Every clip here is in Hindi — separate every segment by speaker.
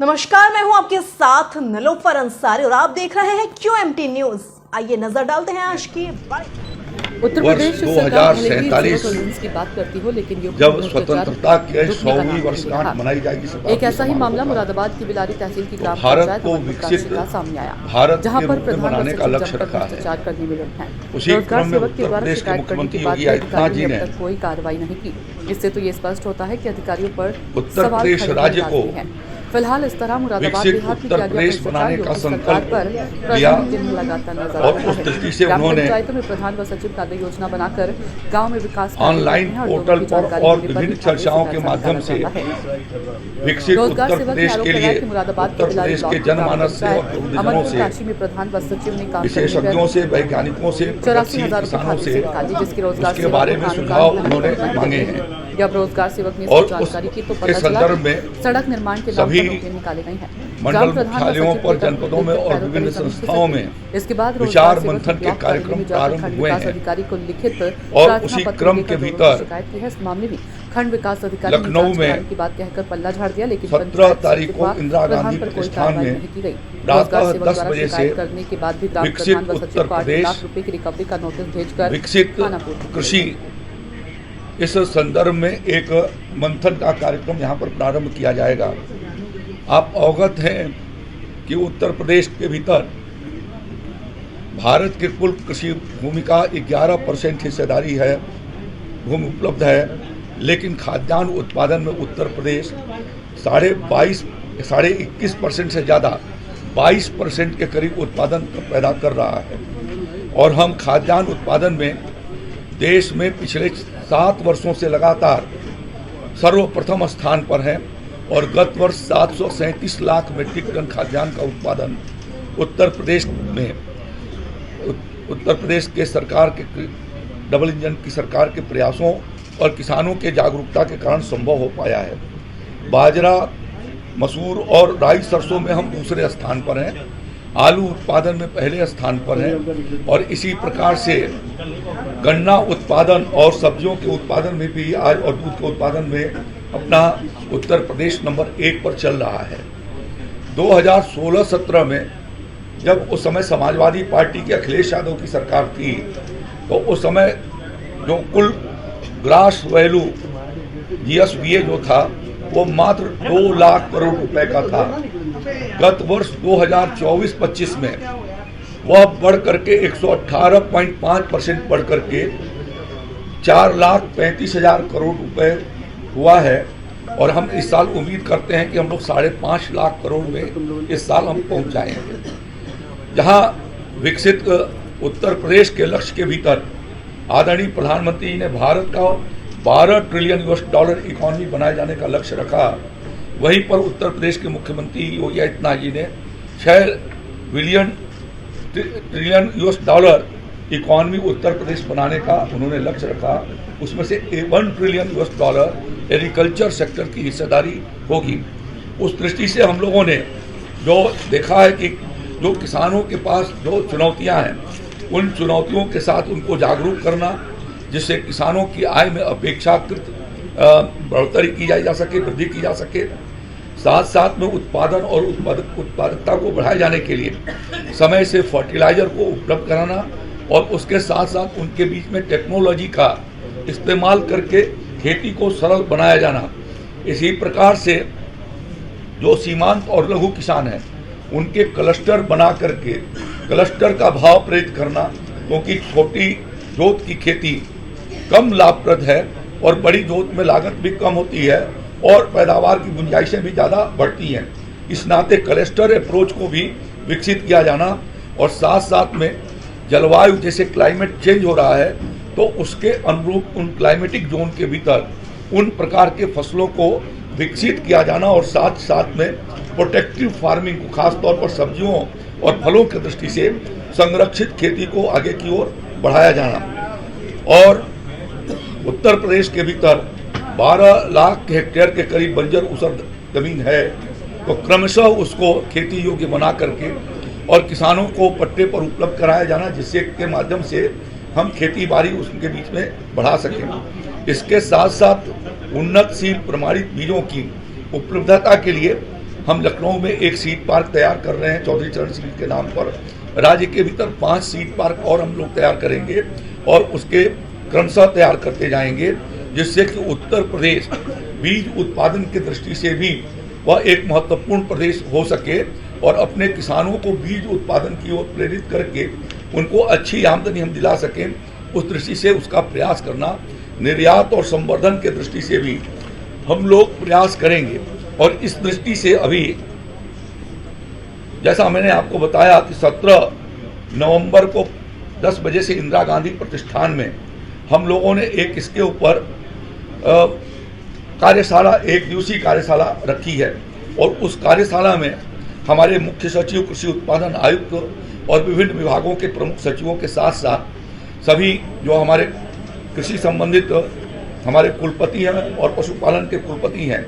Speaker 1: नमस्कार, मैं हूं आपके साथ निलोफर अंसारी और आप देख रहे हैं QMT न्यूज। आइए नजर डालते हैं आज की
Speaker 2: उत्तर प्रदेश सरकार
Speaker 3: 2047
Speaker 2: की बात करती हो, लेकिन
Speaker 3: जब स्वतंत्रता की 100वीं वर्षगांठ मनाई जाएगी,
Speaker 2: एक ऐसा ही मामला मुरादाबाद की बिलारी तहसील की ग्राम
Speaker 3: भारत
Speaker 2: पंचायत
Speaker 3: को विकसित
Speaker 2: का सामने आया,
Speaker 3: भारत
Speaker 2: जहां पर
Speaker 3: के बनाने का लक्ष्य रखा है।
Speaker 2: भ्रष्टाचार करने में लगे हैं।
Speaker 3: उसी क्रम में उत्तर प्रदेश के मुख्यमंत्री योगी आदित्यनाथ जी ने
Speaker 2: कोई कार्रवाई नहीं की। इससे तो ये स्पष्ट होता है कि अधिकारियों पर
Speaker 3: उत्तर प्रदेश राज्य को
Speaker 2: फिलहाल इस तरह मुरादाबाद देहात
Speaker 3: उत्तर प्रदेश बनाने का संकल्प लिया और उस दृष्टि से उन्होंने
Speaker 2: पंचायतों में प्रधान व सचिव कार्य योजना बनाकर गांव में विकास
Speaker 3: ऑनलाइन पोर्टल पर और विभिन्न चर्चाओं के माध्यम से विकसित उत्तर प्रदेश के लिए उत्तर प्रदेश के जनमानस से और प्रबुद्धजनों से, विशेषज्ञों से, वैज्ञानिकों से, किसानों से उसके बारे में सुझाव उन्होंने मांगे हैं।
Speaker 2: जब रोजगार सेवक ने
Speaker 3: और
Speaker 2: जानकारी की तो
Speaker 3: इस
Speaker 2: पता चला
Speaker 3: संदर्भ में
Speaker 2: सड़क निर्माण के
Speaker 3: सभी
Speaker 2: निकाले गए हैं।
Speaker 3: मंडल मुख्यालयों पर, जनपदों में और विभिन्न संस्थाओं में
Speaker 2: इसके बाद
Speaker 3: विचार मंथन के कार्यक्रम प्रारंभ हुए हैं
Speaker 2: अधिकारी को लिखित
Speaker 3: और उसी क्रम के भीतर
Speaker 2: शिकायत की है। इस मामले में खंड विकास अधिकारी
Speaker 3: लखनऊ में
Speaker 2: की बात कहकर पल्ला झाड़ दिया, लेकिन
Speaker 3: 17 तारीख को इंदिरा गांधी प्रतिष्ठान में प्रातः 10 बजे से
Speaker 2: करने के बाद भी
Speaker 3: विकसित उत्तर प्रदेश
Speaker 2: लाख रुपए की रिकवरी का नोटिस भेजकर
Speaker 3: विकसित कृषि, इस संदर्भ में एक मंथन का कार्यक्रम यहाँ पर प्रारंभ किया जाएगा। आप अवगत हैं कि उत्तर प्रदेश के भीतर भारत के कुल कृषि भूमि का 11% हिस्सेदारी है, भूमि उपलब्ध है, लेकिन खाद्यान्न उत्पादन में उत्तर प्रदेश 21% से ज़्यादा 22% के करीब उत्पादन पैदा कर रहा है। और हम खाद्यान्न उत्पादन में देश में पिछले 7 वर्षों से लगातार सर्वप्रथम स्थान पर हैं और गत वर्ष 737 लाख मीट्रिक टन खाद्यान्न का उत्पादन उत्तर प्रदेश में, उत्तर प्रदेश के सरकार के डबल इंजन की सरकार के प्रयासों और किसानों के जागरूकता के कारण संभव हो पाया है। बाजरा, मसूर और राई सरसों में हम दूसरे स्थान पर हैं, आलू उत्पादन में पहले स्थान पर हैं और इसी प्रकार से गन्ना उत्पादन और सब्जियों के उत्पादन में भी आज और दूध के उत्पादन में अपना उत्तर प्रदेश नंबर 1 पर चल रहा है। 2016-17 में जब उस समय समाजवादी पार्टी के अखिलेश यादव की सरकार थी, तो उस समय जो कुल ग्रास वैल्यू GSVA जो था वो मात्र 2 लाख करोड़ रुपए का था। गत वर्ष 2024-25 में वह बढ़ करके 118.5% बढ़ करके 4,35,000 करोड़ रुपए हुआ है और हम इस साल उम्मीद करते हैं कि हम लोग 5.5 लाख करोड़ में इस साल हम पहुंच जाएंगे। जहां विकसित उत्तर प्रदेश के लक्ष्य के भीतर आदरणीय प्रधानमंत्री जी ने भारत का $12 ट्रिलियन इकॉनमी बनाए जाने का लक्ष्य रखा, वहीं पर उत्तर प्रदेश के मुख्यमंत्री योगी आदित्यनाथ जी ने $6 ट्रिलियन इकॉनमी उत्तर प्रदेश बनाने का उन्होंने लक्ष्य रखा। उसमें से $1 ट्रिलियन एग्रीकल्चर सेक्टर की हिस्सेदारी होगी। उस दृष्टि से हम लोगों ने जो देखा है कि जो किसानों के पास जो चुनौतियां हैं, उन चुनौतियों के साथ उनको जागरूक करना, जिससे किसानों की आय में अपेक्षाकृत बढ़ोतरी की जा सके, वृद्धि की जा सके, साथ साथ में उत्पादन और उत्पादकता को बढ़ाए जाने के लिए समय से फर्टिलाइजर को उपलब्ध कराना और उसके साथ साथ उनके बीच में टेक्नोलॉजी का इस्तेमाल करके खेती को सरल बनाया जाना। इसी प्रकार से जो सीमांत और लघु किसान हैं उनके क्लस्टर बना करके क्लस्टर का भाव प्रेरित करना, क्योंकि छोटी जोत की खेती कम लाभप्रद है और बड़ी जोत में लागत भी कम होती है और पैदावार की गुंजाइशें भी ज़्यादा बढ़ती हैं। इस नाते क्लस्टर अप्रोच को भी विकसित किया जाना और साथ साथ में जलवायु, जैसे क्लाइमेट चेंज हो रहा है तो उसके अनुरूप उन क्लाइमेटिक जोन के भीतर उन प्रकार के फसलों को विकसित किया जाना और साथ साथ में प्रोटेक्टिव फार्मिंग को, खासतौर पर सब्जियों और फलों की दृष्टि से संरक्षित खेती को आगे की ओर बढ़ाया जाना। और उत्तर प्रदेश के भीतर 12 लाख हेक्टेयर के करीब बंजर ऊसर जमीन है, तो क्रमशः उसको खेती योग्य बना करके और किसानों को पट्टे पर उपलब्ध कराया जाना, जिससे के माध्यम से हम खेती बाड़ी उसके बीच में बढ़ा सकें। इसके साथ साथ उन्नतशील प्रमाणित बीजों की उपलब्धता के लिए हम लखनऊ में एक सीड पार्क तैयार कर रहे हैं चौधरी चरण सिंह के नाम पर। राज्य के भीतर 5 सीड पार्क और हम लोग तैयार करेंगे और उसके क्रमशः तैयार करते जाएंगे, जिससे कि उत्तर प्रदेश बीज उत्पादन की दृष्टि से भी वह एक महत्वपूर्ण प्रदेश हो सके और अपने किसानों को बीज उत्पादन की ओर प्रेरित करके उनको अच्छी आमदनी हम दिला सकें। उस दृष्टि से उसका प्रयास करना, निर्यात और संवर्धन के दृष्टि से भी हम लोग प्रयास करेंगे। और इस दृष्टि से अभी जैसा मैंने आपको बताया कि 17 नवंबर को 10 बजे से इंदिरा गांधी प्रतिष्ठान में हम लोगों ने एक इसके ऊपर कार्यशाला, एक दिवसीय कार्यशाला रखी है और उस कार्यशाला में हमारे मुख्य सचिव, कृषि उत्पादन आयुक्त और विभिन्न विभागों के प्रमुख सचिवों के साथ साथ सभी जो हमारे कृषि संबंधित हमारे कुलपति हैं और पशुपालन के कुलपति हैं,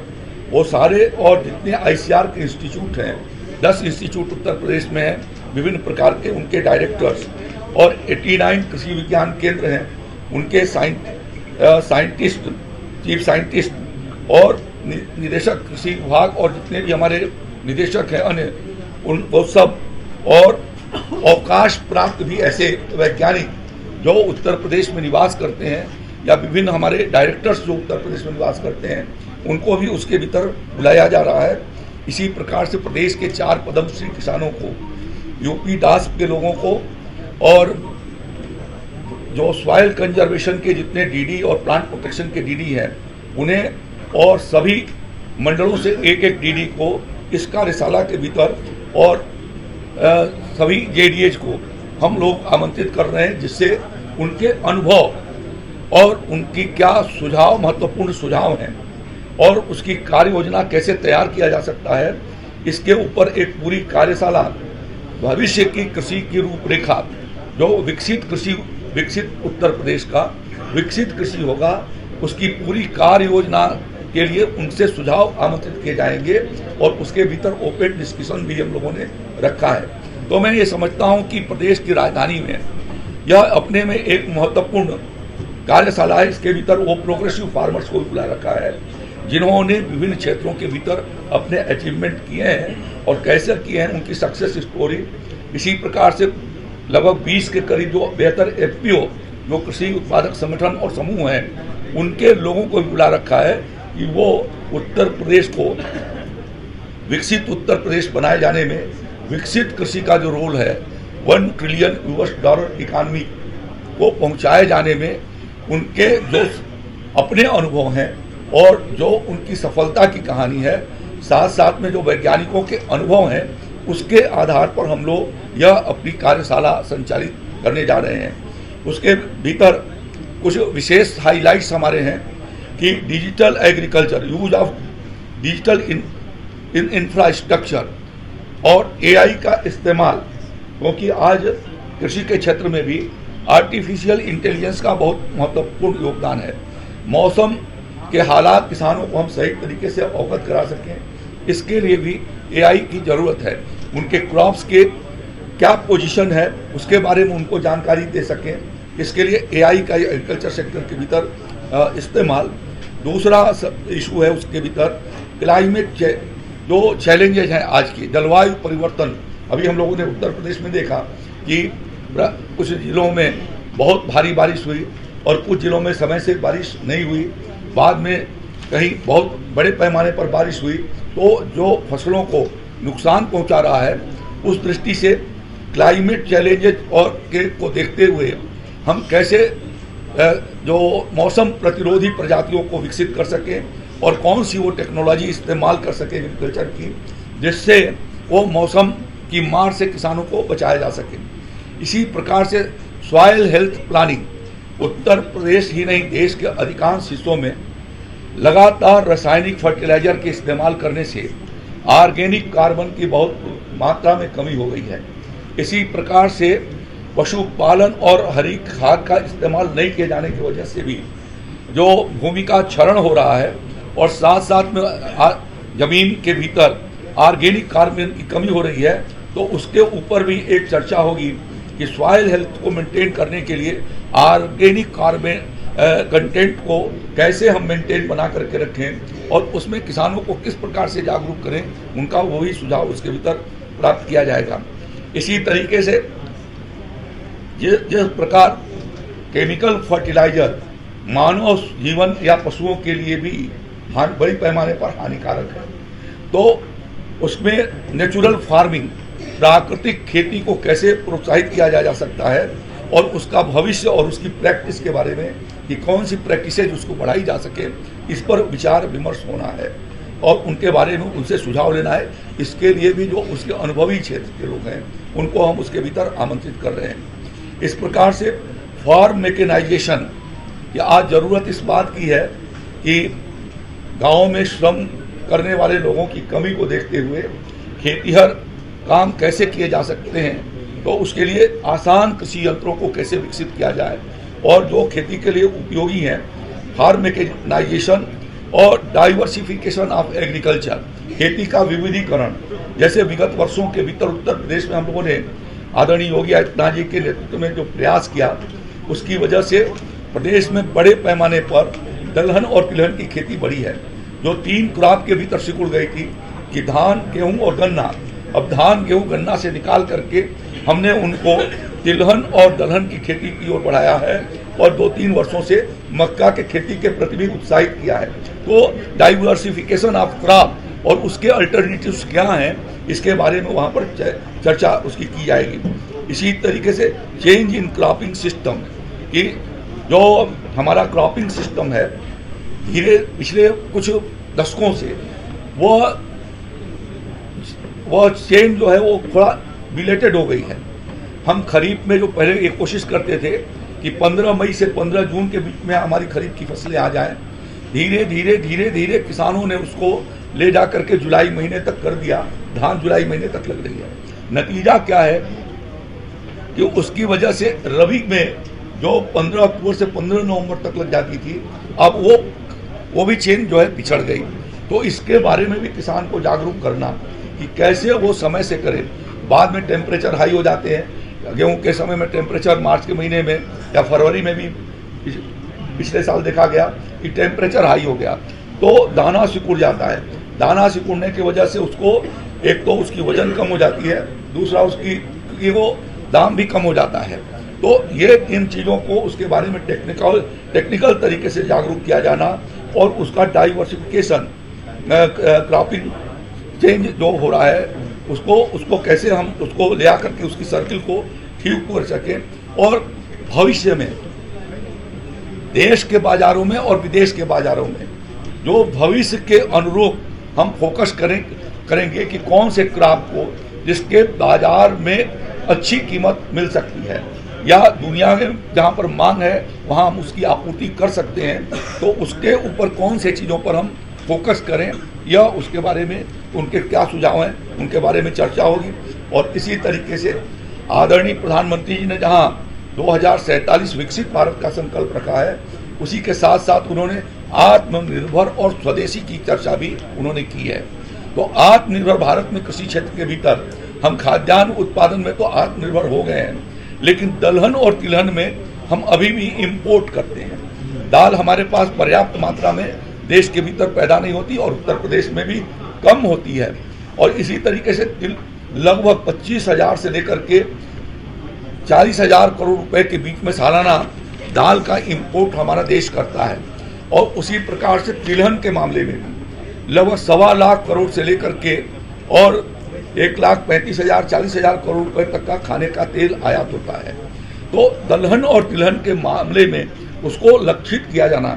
Speaker 3: वो सारे और जितने ICAR के इंस्टीट्यूट हैं, 10 इंस्टीट्यूट उत्तर प्रदेश में हैं, विभिन्न प्रकार के उनके डायरेक्टर्स और 89 कृषि विज्ञान केंद्र हैं, उनके साइंटिस्ट, चीफ साइंटिस्ट और निदेशक कृषि विभाग और जितने भी हमारे निदेशक हैं अन्य, उन वो सब और अवकाश प्राप्त भी ऐसे वैज्ञानिक जो उत्तर प्रदेश में निवास करते हैं या विभिन्न हमारे डायरेक्टर्स जो उत्तर प्रदेश में निवास करते हैं, उनको भी उसके भीतर बुलाया जा रहा है। इसी प्रकार से प्रदेश के 4 पद्मश्री किसानों को, यूपी डास के लोगों को और जो सॉइल कंजर्वेशन के जितने डीडी और प्लांट प्रोटेक्शन के डीडी हैं उन्हें और सभी मंडलों से एक डीडी को इस कार्यशाला के भीतर और सभी जेडीएच को हम लोग आमंत्रित कर रहे हैं, जिससे उनके अनुभव और उनकी क्या सुझाव, महत्वपूर्ण सुझाव हैं और उसकी कार्य योजना कैसे तैयार किया जा सकता है, इसके ऊपर एक पूरी कार्यशाला, भविष्य की कृषि की रूपरेखा, जो विकसित उत्तर प्रदेश का विकसित कृषि होगा, उसकी पूरी कार्य योजना के लिए उनसे सुझाव आमंत्रित किए जाएंगे और उसके भीतर ओपन डिस्कशन भी हम लोगों ने रखा है। तो मैं ये समझता हूँ कि प्रदेश की राजधानी में यह अपने में एक महत्वपूर्ण कार्यशाला है। इसके भीतर वो प्रोग्रेसिव फार्मर्स को भी बुला रखा है, जिन्होंने विभिन्न क्षेत्रों के भीतर अपने अचीवमेंट किए हैं और कैसे किए हैं, उनकी सक्सेस स्टोरी। इसी प्रकार से लगभग 20 के करीब जो बेहतर FPO जो कृषि उत्पादक संगठन और समूह हैं, उनके लोगों को भी बुला रखा है कि वो उत्तर प्रदेश को विकसित उत्तर प्रदेश बनाए जाने में विकसित कृषि का जो रोल है, $1 ट्रिलियन इकानमी को पहुंचाए जाने में उनके जो अपने अनुभव हैं और जो उनकी सफलता की कहानी है, साथ साथ में जो वैज्ञानिकों के अनुभव हैं, उसके आधार पर हम लोग यह अपनी कार्यशाला संचालित करने जा रहे हैं। उसके भीतर कुछ विशेष हाइलाइट्स हमारे हैं कि digital agriculture, use of digital in infrastructure और AI का इस्तेमाल, क्योंकि आज कृषि के क्षेत्र में भी आर्टिफिशियल इंटेलिजेंस का बहुत महत्वपूर्ण योगदान है। मौसम के हालात किसानों को हम सही तरीके से अवगत करा सकें, इसके लिए भी AI की ज़रूरत है। उनके क्रॉप्स के क्या पोजीशन है उसके बारे में उनको जानकारी दे सकें, इसके लिए AI का एग्रीकल्चर सेक्टर के भीतर इस्तेमाल। दूसरा इशू है उसके भीतर क्लाइमेट जो चैलेंजेज हैं आज की, जलवायु परिवर्तन। अभी हम लोगों ने उत्तर प्रदेश में देखा कि कुछ जिलों में बहुत भारी बारिश हुई और कुछ जिलों में समय से बारिश नहीं हुई, बाद में कहीं बहुत बड़े पैमाने पर बारिश हुई, तो जो फसलों को नुकसान पहुंचा रहा है, उस दृष्टि से क्लाइमेट चैलेंजेज को देखते हुए हम कैसे जो मौसम प्रतिरोधी प्रजातियों को विकसित कर सकें और कौन सी वो टेक्नोलॉजी इस्तेमाल कर सके एग्रीकल्चर की, जिससे वो मौसम की मार से किसानों को बचाया जा सके। इसी प्रकार से soil health planning, Uttar Pradesh ही नहीं देश के अधिकांश हिस्सों में लगातार रासायनिक फर्टिलाइजर के इस्तेमाल करने से ऑर्गेनिक कार्बन की बहुत मात्रा में कमी हो गई है। इसी प्रकार से पशुपालन और हरी खाद का इस्तेमाल नहीं किए जाने की वजह से भी जो भूमि का क्षरण हो रहा है और साथ साथ में जमीन के भीतर ऑर्गेनिक कार्बन की कमी हो रही है, तो उसके ऊपर भी एक चर्चा होगी कि सॉइल हेल्थ को मेंटेन करने के लिए ऑर्गेनिक कार्बन कंटेंट को कैसे हम मेंटेन बना करके रखें। और उसमें किसानों को किस प्रकार से जागरूक करें, उनका वही सुझाव उसके भीतर प्राप्त किया जाएगा। इसी तरीके से जिस प्रकार केमिकल फर्टिलाइजर मानव जीवन या पशुओं के लिए भी बड़ी पैमाने पर हानिकारक है, तो उसमें नेचुरल फार्मिंग, प्राकृतिक खेती को कैसे प्रोत्साहित किया जा सकता है और उसका भविष्य और उसकी प्रैक्टिस के बारे में कि कौन सी प्रैक्टिसेज उसको बढ़ाई जा सके, इस पर विचार विमर्श होना है और उनके बारे में उनसे सुझाव लेना है। इसके लिए भी जो उसके अनुभवी क्षेत्र के लोग हैं उनको हम उसके भीतर आमंत्रित कर रहे हैं। इस प्रकार से फार्म मैकेनाइजेशन की आज ज़रूरत इस बात की है कि गाँव में श्रम करने वाले लोगों की कमी को देखते हुए खेतीहर काम कैसे किए जा सकते हैं, तो उसके लिए आसान कृषि यंत्रों को कैसे विकसित किया जाए और जो खेती के लिए उपयोगी हैं, फार्म मैकेनाइजेशन और डाइवर्सिफिकेशन ऑफ एग्रीकल्चर, खेती का विविधीकरण, जैसे विगत वर्षों के भीतर उत्तर प्रदेश में हम लोगों ने आदरणीय योगी आदित्यनाथ जी के नेतृत्व में जो प्रयास किया, उसकी वजह से प्रदेश में बड़े पैमाने पर दलहन और तिलहन की खेती बढ़ी है। जो 3 क्रॉप के भीतर सिकुड़ गई थी कि धान, गेहूं और गन्ना, अब धान, गेहूं, गन्ना से निकाल करके हमने उनको तिलहन और दलहन की खेती की ओर बढ़ाया है और 2-3 वर्षों से मक्का के खेती के प्रति भी उत्साहित किया है। तो डाइवर्सिफिकेशन ऑफ क्रॉप और उसके अल्टरनेटिव्स क्या हैं, इसके बारे में वहाँ पर चर्चा उसकी की जाएगी। इसी तरीके से चेंज इन क्रॉपिंग सिस्टम, कि जो हमारा क्रॉपिंग सिस्टम है पिछले कुछ दशकों से वह चेंज जो है वो थोड़ा बिलेटेड हो गई है। हम खरीफ में जो पहले एक कोशिश करते थे कि 15 मई से 15 जून के बीच में हमारी खरीफ की फसलें आ जाएं, धीरे धीरे किसानों ने उसको ले जा करके जुलाई महीने तक कर दिया। धान जुलाई महीने तक लग रही है। नतीजा क्या है कि उसकी वजह से रबी में जो 15 अक्टूबर से 15 नवंबर तक लग जाती थी, अब वो भी चेन जो है पिछड़ गई। तो इसके बारे में भी किसान को जागरूक करना कि कैसे वो समय से करें। बाद में टेम्परेचर हाई हो जाते हैं। गेहूं के समय में टेम्परेचर मार्च के महीने में या फरवरी में भी पिछले साल देखा गया कि टेम्परेचर हाई हो गया तो दाना सिकुड़ जाता है। दाना सिकुड़ने की वजह से उसको एक तो उसकी वजन कम हो जाती है, दूसरा उसकी वो दाम भी कम हो जाता है। तो ये इन चीज़ों को उसके बारे में टेक्निकल तरीके से जागरूक किया जाना और उसका डाइवर्सिफिकेशन, क्रॉपिंग चेंज जो हो रहा है उसको कैसे हम उसको ले आकर के उसकी सर्किल को ठीक कर सकें और भविष्य में देश के बाजारों में और विदेश के बाजारों में जो भविष्य के अनुरूप हम फोकस करेंगे कि कौन से क्रॉप को जिसके बाजार में अच्छी कीमत मिल सकती है या दुनिया में जहाँ पर मांग है वहाँ हम उसकी आपूर्ति कर सकते हैं, तो उसके ऊपर कौन से चीज़ों पर हम फोकस करें या उसके बारे में उनके क्या सुझाव हैं उनके बारे में चर्चा होगी। और इसी तरीके से आदरणीय प्रधानमंत्री जी ने जहाँ 2047 विकसित भारत का संकल्प रखा है, उसी के साथ साथ उन्होंने आत्मनिर्भर और स्वदेशी की चर्चा भी उन्होंने की है। तो आत्मनिर्भर भारत में कृषि क्षेत्र के भीतर हम खाद्यान्न उत्पादन में तो आत्मनिर्भर हो गए हैं, लेकिन दलहन और तिलहन में हम अभी भी इंपोर्ट करते हैं। दाल हमारे पास पर्याप्त मात्रा में देश के भीतर पैदा नहीं होती और उत्तर प्रदेश में भी कम होती है। और इसी तरीके से लगभग 25,000 से लेकर के 40,000 करोड़ रुपए के बीच में सालाना दाल का इंपोर्ट हमारा देश करता है। और उसी प्रकार से तिलहन के मामले में भी लगभग 1.25 लाख करोड़ से लेकर के और 1,35,000 40,000 करोड़ रुपए तक का खाने का तेल आयात होता है। तो दलहन और तिलहन के मामले में उसको लक्षित किया जाना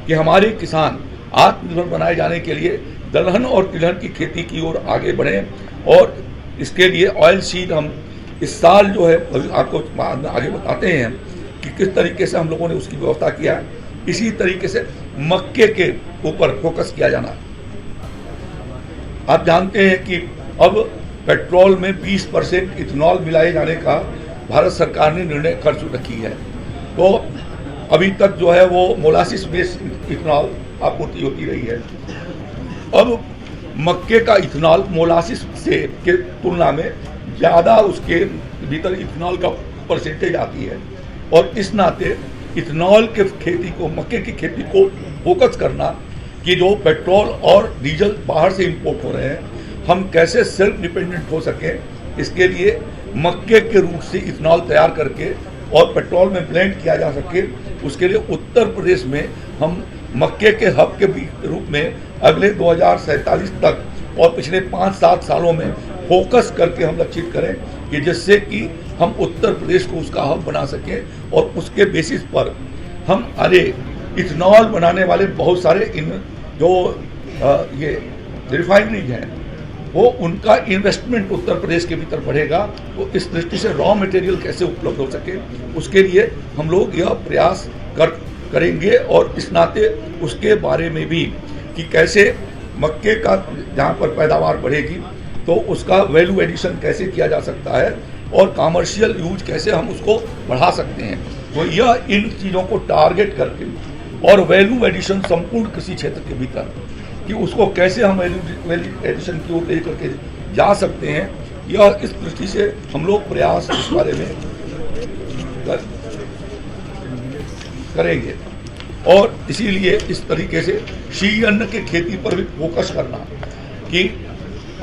Speaker 3: कि हमारे किसान आत्मनिर्भर बनाए जाने के लिए दलहन और तिलहन की खेती की ओर आगे बढ़ें। और इसके लिए ऑयल सीड हम इस साल जो है आपको आगे बताते हैं कि किस तरीके से हम लोगों ने उसकी व्यवस्था किया है। इसी तरीके से मक्के के ऊपर फोकस किया जाना। आप जानते हैं कि अब पेट्रोल में 20% इथेनॉल मिलाए जाने का भारत सरकार ने निर्णय कर रखी है। तो अभी तक जो है वो मोलासिस बेस्ड इथेनॉल आपूर्ति होती रही है। अब मक्के का इथेनॉल मोलासिस से के तुलना में ज़्यादा उसके भीतर इथेनॉल का परसेंटेज आती है और इस नाते इथेनॉल के खेती को, मक्के की खेती को फोकस करना कि जो पेट्रोल और डीजल बाहर से इंपोर्ट हो रहे हैं, हम कैसे सेल्फ डिपेंडेंट हो सकें। इसके लिए मक्के के रूप से इथेनॉल तैयार करके और पेट्रोल में ब्लेंड किया जा सके, उसके लिए उत्तर प्रदेश में हम मक्के के हब के रूप में अगले 2047 तक और पिछले 5-7 सालों में फोकस करके हम लक्षित करें कि जिससे कि हम उत्तर प्रदेश को उसका हब बना सकें और उसके बेसिस पर हम अरे इथेनॉल बनाने वाले बहुत सारे ये रिफाइनरीज हैं, वो उनका इन्वेस्टमेंट उत्तर प्रदेश के भीतर बढ़ेगा। तो इस दृष्टि से रॉ मटेरियल कैसे उपलब्ध हो सके, उसके लिए हम लोग यह प्रयास करेंगे और इस नाते उसके बारे में भी कि कैसे मक्के का जहाँ पर पैदावार बढ़ेगी तो उसका वैल्यू एडिशन कैसे किया जा सकता है और कमर्शियल यूज कैसे हम उसको बढ़ा सकते हैं। तो यह इन चीज़ों को टारगेट करके और वैल्यू एडिशन संपूर्ण कृषि क्षेत्र के भीतर कि उसको कैसे हम वैल्यू एडिशन की ओर ले करके जा सकते हैं, यह इस दृष्टि से हम लोग प्रयास इस बारे में करेंगे। और इसीलिए इस तरीके से शी अन्न की खेती पर भी फोकस करना कि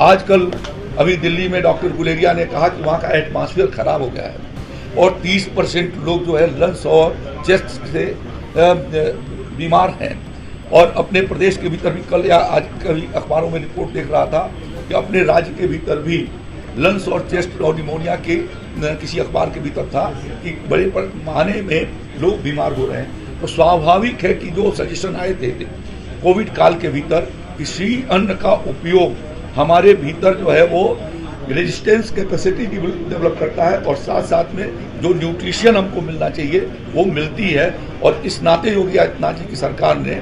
Speaker 3: आजकल अभी दिल्ली में डॉक्टर गुलेरिया ने कहा कि वहाँ का एटमॉस्फेयर खराब हो गया है और 30% लोग जो है लंग्स और चेस्ट से बीमार हैं। और अपने प्रदेश के भीतर भी कल या आज कभी अखबारों में रिपोर्ट देख रहा था कि अपने राज्य के भीतर भी लंग्स और चेस्ट और निमोनिया के किसी अखबार के भीतर था कि बड़े पैमाने में लोग बीमार हो रहे हैं। तो स्वाभाविक है कि जो सजेशन आए थे कोविड काल के भीतर कि शी अन्न का उपयोग हमारे भीतर जो है वो रेजिस्टेंस कैपेसिटी डेवलप करता है और साथ साथ में जो न्यूट्रिशन हमको मिलना चाहिए वो मिलती है। और इस नाते योगी आदित्यनाथ जी की सरकार ने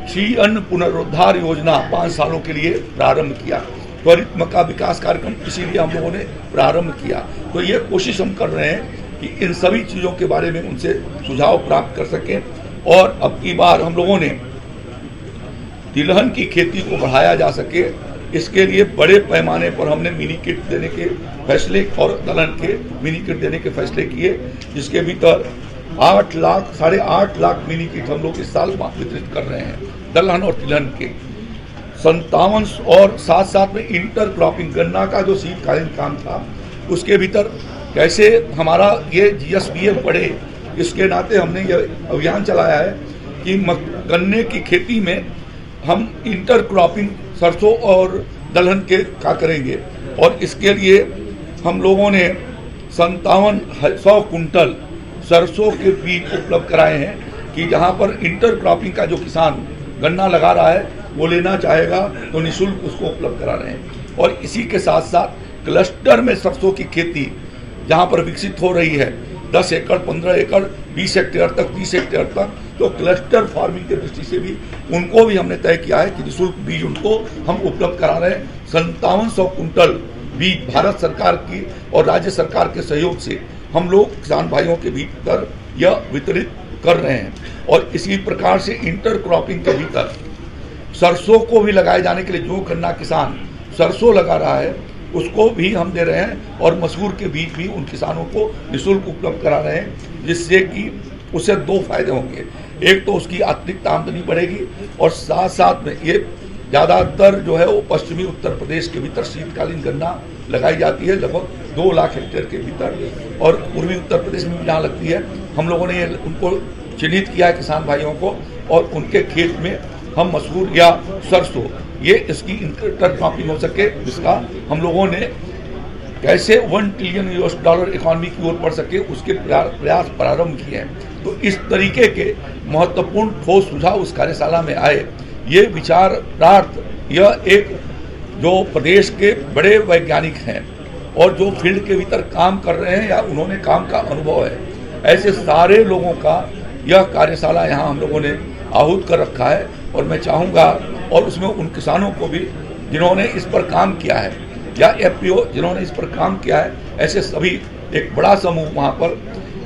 Speaker 3: शी अन्न पुनरुद्धार योजना 5 सालों के लिए प्रारंभ किया। त्वरित मक्का विकास कार्यक्रम इसीलिए हम लोगों ने प्रारंभ किया। तो ये कोशिश हम कर रहे हैं कि इन सभी चीज़ों के बारे में उनसे सुझाव प्राप्त कर सकें और अब की बार हम लोगों ने तिलहन की खेती को बढ़ाया जा सके, इसके लिए बड़े पैमाने पर हमने मिनी किट देने के फैसले और दलहन के मिनी किट देने के फैसले किए, जिसके भीतर 8 लाख मिनी किट हम लोग इस साल वितरित कर रहे हैं दलहन और तिलहन के 57। और साथ साथ में इंटर क्रॉपिंग गन्ना का जो शीतकालीन काम था उसके भीतर कैसे हमारा ये GSPF बढ़े, इसके नाते हमने ये अभियान चलाया है कि गन्ने की खेती में हम इंटर क्रॉपिंग सरसों और दलहन के का करेंगे। और इसके लिए हम लोगों ने 5700 कुंटल सरसों के बीज उपलब्ध कराए हैं कि जहां पर इंटर क्रॉपिंग का जो किसान गन्ना लगा रहा है वो लेना चाहेगा तो निःशुल्क उसको उपलब्ध करा रहे हैं। और इसी के साथ साथ क्लस्टर में सरसों की खेती जहां पर विकसित हो रही है 10 एकड़ 15 एकड़ 20 हेक्टेयर तक 30 हेक्टेयर तक, तो क्लस्टर फार्मिंग की दृष्टि से भी उनको भी हमने तय किया है कि निःशुल्क बीज उनको हम उपलब्ध करा रहे हैं। 5700 कुंटल बीज भारत सरकार की और राज्य सरकार के सहयोग से हम लोग किसान भाइयों के भीतर यह वितरित कर रहे हैं। और इसी प्रकार से इंटर क्रॉपिंग के भीतर सरसों को भी लगाए जाने के लिए जो गन्ना किसान सरसों लगा रहा है उसको भी हम दे रहे हैं और मसूर के बीज भी उन किसानों को निःशुल्क उपलब्ध करा रहे हैं, जिससे कि उसे 2 फायदे होंगे। एक तो उसकी अतिरिक्त आमदनी बढ़ेगी और साथ साथ में ये ज़्यादातर जो है वो पश्चिमी उत्तर प्रदेश के भीतर शीतकालीन गन्ना लगाई जाती है लगभग 2 लाख हेक्टेयर के भीतर, और पूर्वी उत्तर प्रदेश में भी जहाँ लगती है हम लोगों ने उनको चिन्हित किया है किसान भाइयों को, और उनके खेत में हम मसूर या सरसों ये इसकी इंटर क्रॉपिंग हो सके, जिसका हम लोगों ने कैसे $1 ट्रिलियन इकॉनमी की ओर बढ़ सके उसके प्रयास प्रारंभ किए हैं। तो इस तरीके के महत्वपूर्ण ठोस सुझाव उस कार्यशाला में आए। ये विचारार्थ यह एक जो प्रदेश के बड़े वैज्ञानिक हैं और जो फील्ड के भीतर काम कर रहे हैं या उन्होंने काम का अनुभव है, ऐसे सारे लोगों का यह कार्यशाला यहाँ हम लोगों ने आहूत कर रखा है। और मैं चाहूँगा और उसमें उन किसानों को भी जिन्होंने इस पर काम किया है या FPO जिन्होंने इस पर काम किया है, ऐसे सभी एक बड़ा समूह वहाँ पर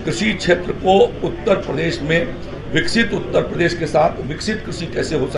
Speaker 3: कृषि क्षेत्र को उत्तर प्रदेश में विकसित उत्तर प्रदेश के साथ विकसित कृषि कैसे हो सकती